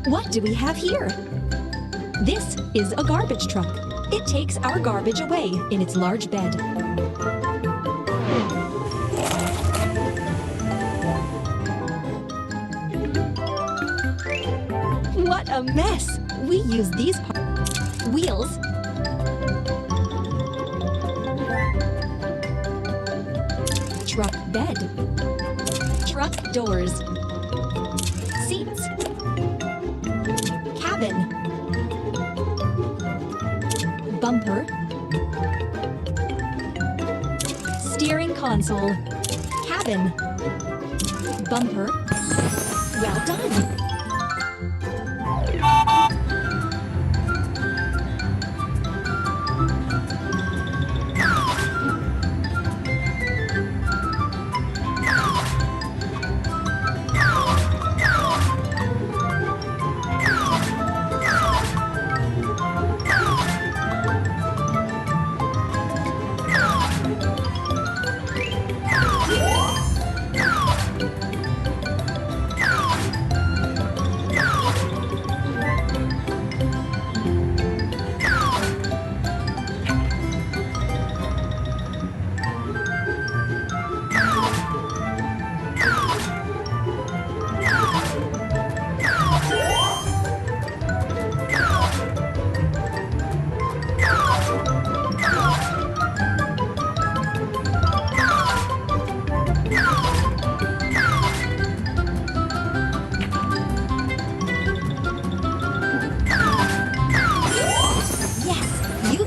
What do we have here? This is a garbage truck. It takes our garbage away in its large bed. What a mess! We use these wheels, truck bed, truck doors, seats, cabin, bumper, steering console, cabin, bumper. Well done!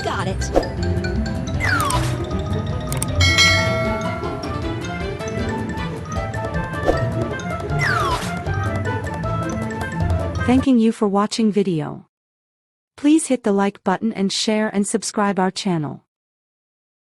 Got it. Thanking you for watching video. Please hit the like button and share and subscribe our channel.